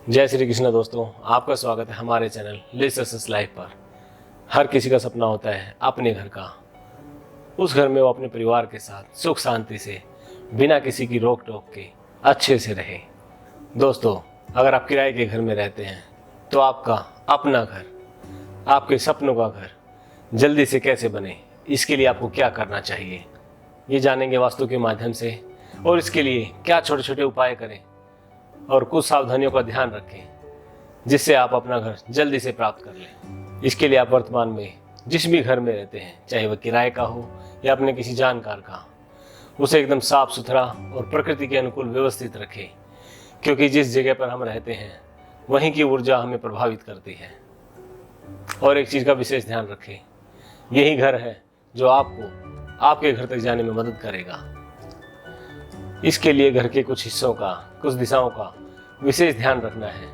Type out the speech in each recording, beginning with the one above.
जय श्री कृष्ण दोस्तों, आपका स्वागत है हमारे चैनल लिव सक्सेस लाइफ पर। हर किसी का सपना होता है अपने घर का, उस घर में वो अपने परिवार के साथ सुख शांति से बिना किसी की रोक टोक के अच्छे से रहे। दोस्तों, अगर आप किराए के घर में रहते हैं तो आपका अपना घर, आपके सपनों का घर जल्दी से कैसे बने, इसके लिए आपको क्या करना चाहिए, ये जानेंगे वास्तु के माध्यम से। और इसके लिए क्या छोटे छोटे उपाय करें और कुछ सावधानियों का ध्यान रखें जिससे आप अपना घर जल्दी से प्राप्त कर लें। इसके लिए आप वर्तमान में जिस भी घर में रहते हैं, चाहे वह किराए का हो या अपने किसी जानकार का, उसे एकदम साफ सुथरा और प्रकृति के अनुकूल व्यवस्थित रखें, क्योंकि जिस जगह पर हम रहते हैं वहीं की ऊर्जा हमें प्रभावित करती है। और एक चीज़ का विशेष ध्यान रखें, यही घर है जो आपको आपके घर तक जाने में मदद करेगा। इसके लिए घर के कुछ हिस्सों का, कुछ दिशाओं का विशेष ध्यान रखना है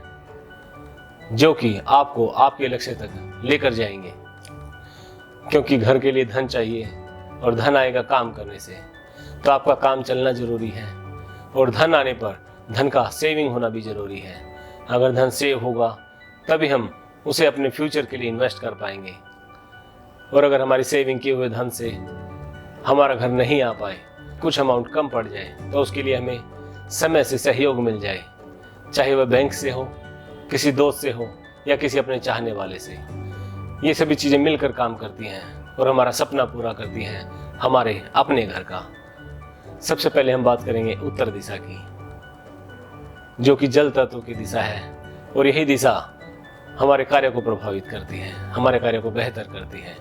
जो कि आपको आपके लक्ष्य तक लेकर जाएंगे, क्योंकि घर के लिए धन चाहिए और धन आएगा काम करने से, तो आपका काम चलना जरूरी है। और धन आने पर धन का सेविंग होना भी जरूरी है। अगर धन सेव होगा तभी हम उसे अपने फ्यूचर के लिए इन्वेस्ट कर पाएंगे। और अगर हमारी सेविंग किए हुए धन से हमारा घर नहीं आ पाए, कुछ अमाउंट कम पड़ जाए, तो उसके लिए हमें समय से सहयोग मिल जाए, चाहे वह बैंक से हो, किसी दोस्त से हो या किसी अपने चाहने वाले से। ये सभी चीज़ें मिलकर काम करती हैं और हमारा सपना पूरा करती हैं, हमारे अपने घर का। सबसे पहले हम बात करेंगे उत्तर दिशा की, जो कि जल तत्व की दिशा है। और यही दिशा हमारे कार्य को प्रभावित करती है, हमारे कार्य को बेहतर करती है।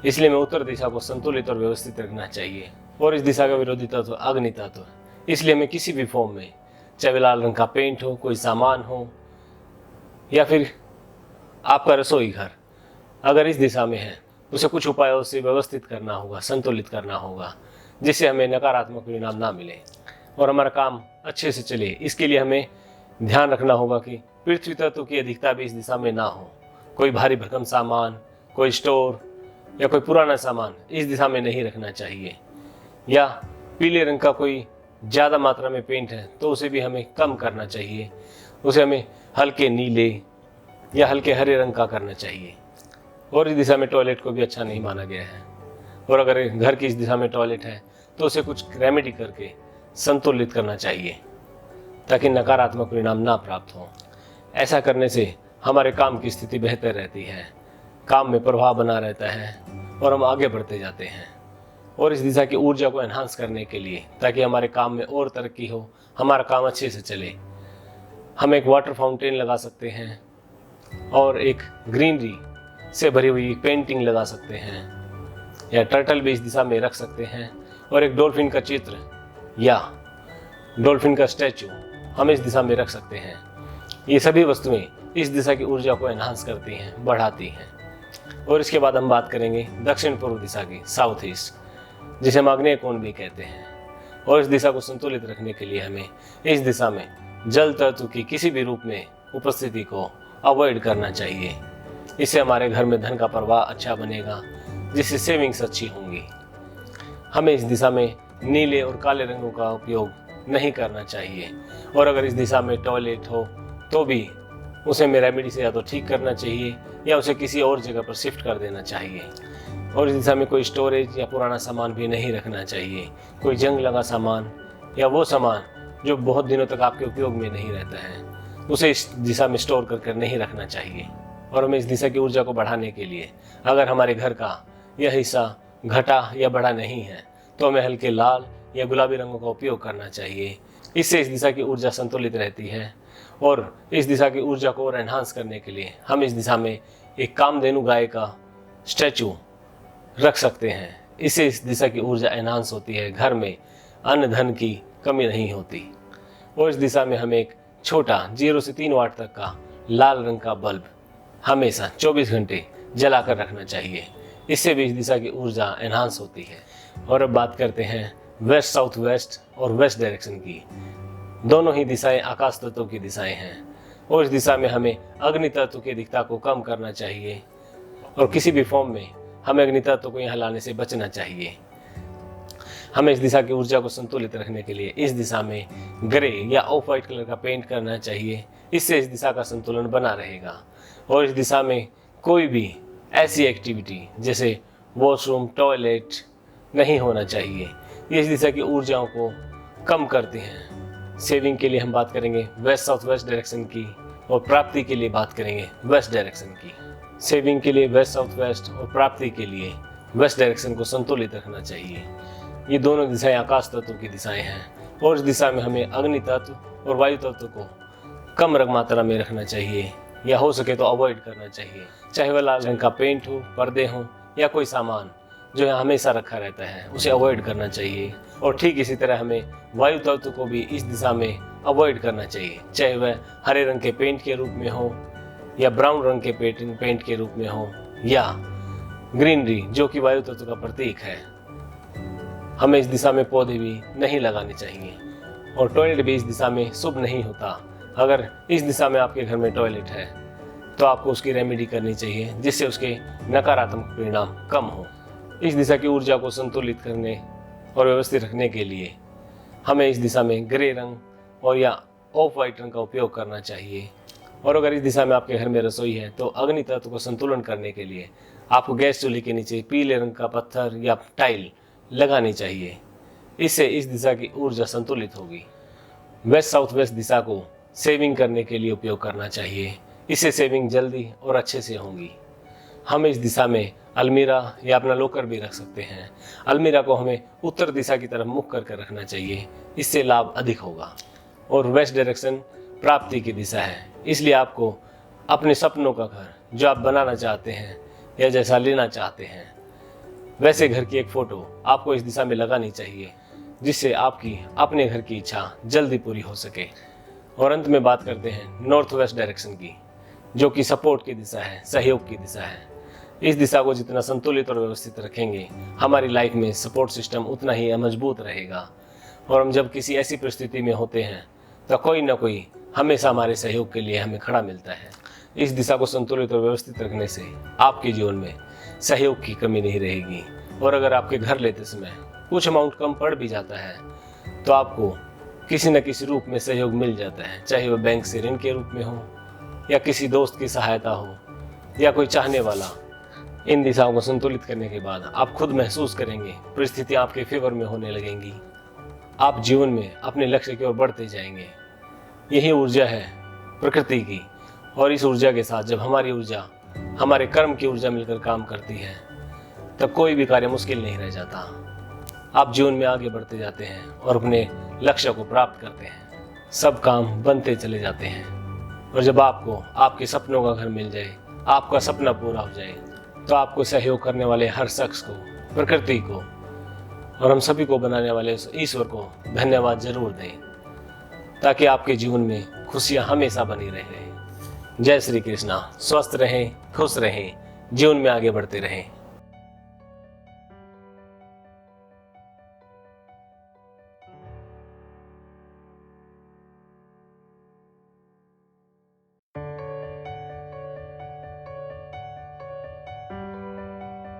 इसलिए हमें उत्तर दिशा को संतुलित और व्यवस्थित रखना चाहिए। और इस दिशा का विरोधी तत्व अग्नि तत्व, इसलिए हमें किसी भी फॉर्म में, चाहे लाल रंग का पेंट हो, कोई सामान हो, या फिर आपका रसोई घर अगर इस दिशा में है, उसे कुछ उपायों से व्यवस्थित करना होगा, संतुलित करना होगा, जिससे हमें नकारात्मक परिणाम ना मिले और हमारा काम अच्छे से चले। इसके लिए हमें ध्यान रखना होगा कि पृथ्वी तत्व की अधिकता भी इस दिशा में ना हो। कोई भारी भरकम सामान, कोई स्टोर या कोई पुराना सामान इस दिशा में नहीं रखना चाहिए। या पीले रंग का कोई ज़्यादा मात्रा में पेंट है तो उसे भी हमें कम करना चाहिए, उसे हमें हल्के नीले या हल्के हरे रंग का करना चाहिए। और इस दिशा में टॉयलेट को भी अच्छा नहीं माना गया है। और अगर घर की इस दिशा में टॉयलेट है तो उसे कुछ रेमेडी करके संतुलित करना चाहिए, ताकि नकारात्मक परिणाम ना प्राप्त हो। ऐसा करने से हमारे काम की स्थिति बेहतर रहती है, काम में प्रभाव बना रहता है और हम आगे बढ़ते जाते हैं। और इस दिशा की ऊर्जा को एनहांस करने के लिए, ताकि हमारे काम में और तरक्की हो, हमारा काम अच्छे से चले, हम एक वाटर फाउंटेन लगा सकते हैं और एक ग्रीनरी से भरी हुई पेंटिंग लगा सकते हैं, या टर्टल भी इस दिशा में रख सकते हैं। और एक डॉल्फिन का चित्र या डॉल्फिन का स्टैचू हम इस दिशा में रख सकते हैं। ये सभी वस्तुएं इस दिशा की ऊर्जा को एनहांस करती हैं, बढ़ाती हैं। और इसके बाद हम बात करेंगे दक्षिण पूर्व दिशा की, साउथ ईस्ट, जिसे हम आग्नेय कोण भी कहते हैं। और इस दिशा को संतुलित रखने के लिए हमें इस दिशा में जल तत्व की किसी भी रूप में उपस्थिति को अवॉइड करना चाहिए। इससे हमारे घर में धन का प्रवाह अच्छा बनेगा, जिससे सेविंग्स अच्छी होंगी। हमें इस दिशा में नीले और काले रंगों का उपयोग नहीं करना चाहिए। और अगर इस दिशा में टॉयलेट हो तो भी उसे हमें रेमेडी से या तो ठीक करना चाहिए या उसे किसी और जगह पर शिफ्ट कर देना चाहिए। और इस दिशा में कोई स्टोरेज या पुराना सामान भी नहीं रखना चाहिए। कोई जंग लगा सामान या वो सामान जो बहुत दिनों तक आपके उपयोग में नहीं रहता है, उसे इस दिशा में स्टोर करके नहीं रखना चाहिए। और हमें इस दिशा की ऊर्जा को बढ़ाने के लिए, अगर हमारे घर का यह हिस्सा घटा या बड़ा नहीं है, तो हमें हल्के लाल या गुलाबी रंगों का उपयोग करना चाहिए। इससे इस दिशा की ऊर्जा संतुलित रहती है। और इस दिशा की ऊर्जा को और एनहांस करने के लिए हम इस दिशा में एक कामधेनु गाय का स्टैचू रख सकते हैं। इससे इस दिशा की ऊर्जा एनहांस होती है, घर में अन्न धन की कमी नहीं होती। और इस दिशा में हमें एक छोटा 0 से 3 वाट तक का लाल रंग का बल्ब हमेशा 24 घंटे जलाकर रखना चाहिए। इससे भी इस दिशा की ऊर्जा एनहांस होती है। और अब बात करते हैं वेस्ट साउथ वेस्ट और वेस्ट डायरेक्शन की। दोनों ही दिशाएं आकाश तत्व की दिशाएं हैं। और इस दिशा में हमें अग्नि तत्व की अधिकता को कम करना चाहिए और किसी भी फॉर्म में हमें अग्नि तत्व को यहाँ लाने से बचना चाहिए। हमें इस दिशा की ऊर्जा को संतुलित रखने के लिए इस दिशा में ग्रे या ऑफ वाइट कलर का पेंट करना चाहिए, इससे इस दिशा का संतुलन बना रहेगा और इस दिशा में कोई भी ऐसी एक्टिविटी जैसे वॉशरूम, टॉयलेट नहीं होना चाहिए। ये इस दिशा की ऊर्जाओं को कम करते हैं। सेविंग के लिए हम बात करेंगे वेस्ट साउथ वेस्ट डायरेक्शन की और प्राप्ति के लिए बात करेंगे वेस्ट डायरेक्शन की। सेविंग के लिए वेस्ट साउथ वेस्ट और प्राप्ति के लिए वेस्ट डायरेक्शन को संतुलित रखना चाहिए। ये दोनों दिशाएं आकाश तत्व की दिशाएं हैं और इस दिशा में हमें अग्नि तत्व और वायु तत्व को कम मात्रा में रखना चाहिए या हो सके तो अवॉइड करना चाहिए। चाहे वह लाल रंग का पेंट हो, पर्दे हों या कोई सामान जो है हमेशा रखा रहता है, उसे अवॉइड करना चाहिए। और ठीक इसी तरह हमें वायु तत्व को भी इस दिशा में अवॉइड करना चाहिए, चाहे वह हरे रंग के पेंट के रूप में हो या ब्राउन रंग के पेंट के रूप में हो या ग्रीनरी जो कि वायु तत्व का प्रतीक है। हमें इस दिशा में पौधे भी नहीं लगाने चाहिए और टॉयलेट भी इस दिशा में शुभ नहीं होता। अगर इस दिशा में आपके घर में टॉयलेट है तो आपको उसकी रेमेडी करनी चाहिए जिससे उसके नकारात्मक परिणाम कम हो। इस दिशा की ऊर्जा को संतुलित करने और व्यवस्थित रखने के लिए हमें इस दिशा में ग्रे रंग और या ऑफ वाइट रंग का उपयोग करना चाहिए। और अगर इस दिशा में आपके घर में रसोई है तो अग्नि तत्व को संतुलन करने के लिए आपको गैस चूल्हे के नीचे पीले रंग का पत्थर या टाइल लगानी चाहिए। इससे इस दिशा की ऊर्जा संतुलित होगी। वेस्ट साउथ वेस्ट दिशा को सेविंग करने के लिए उपयोग करना चाहिए। इससे सेविंग जल्दी और अच्छे से होंगी। हम इस दिशा में अलमीरा या अपना लॉकर भी रख सकते हैं। अलमीरा को हमें उत्तर दिशा की तरफ मुख करके रखना चाहिए, इससे लाभ अधिक होगा। और वेस्ट डायरेक्शन प्राप्ति की दिशा है, इसलिए आपको अपने सपनों का घर जो आप बनाना चाहते हैं या जैसा लेना चाहते हैं वैसे घर की एक फ़ोटो आपको इस दिशा में लगानी चाहिए, जिससे आपकी अपने घर की इच्छा जल्दी पूरी हो सके। और अंत में बात करते हैं नॉर्थ वेस्ट डायरेक्शन की, जो कि सपोर्ट की दिशा है, सहयोग की दिशा है। इस दिशा को जितना संतुलित और व्यवस्थित रखेंगे हमारी लाइफ में सपोर्ट सिस्टम उतना ही मजबूत रहेगा। और हम जब किसी ऐसी परिस्थिति में होते हैं तो कोई ना कोई हमेशा हमारे सहयोग के लिए हमें खड़ा मिलता है। इस दिशा को संतुलित और व्यवस्थित रखने से आपके जीवन में सहयोग की कमी नहीं रहेगी। और अगर आपके घर लेते समय कुछ अमाउंट कम पड़ भी जाता है तो आपको किसी न किसी रूप में सहयोग मिल जाता है, चाहे वह बैंक से ऋण के रूप में हो या किसी दोस्त की सहायता हो या कोई चाहने वाला। इन दिशाओं को संतुलित करने के बाद आप खुद महसूस करेंगे परिस्थितियाँ आपके फेवर में होने लगेंगी। आप जीवन में अपने लक्ष्य की ओर बढ़ते जाएंगे। यही ऊर्जा है प्रकृति की, और इस ऊर्जा के साथ जब हमारी ऊर्जा हमारे कर्म की ऊर्जा मिलकर काम करती है तब कोई भी कार्य मुश्किल नहीं रह जाता। आप जीवन में आगे बढ़ते जाते हैं और अपने लक्ष्य को प्राप्त करते हैं। सब काम बनते चले जाते हैं। और जब आपको आपके सपनों का घर मिल जाए, आपका सपना पूरा हो जाए, तो आपको सहयोग करने वाले हर शख्स को, प्रकृति को और हम सभी को बनाने वाले ईश्वर को धन्यवाद जरूर दें, ताकि आपके जीवन में खुशियां हमेशा बनी रहें। जय श्री कृष्णा। स्वस्थ रहें, खुश रहें, जीवन में आगे बढ़ते रहें।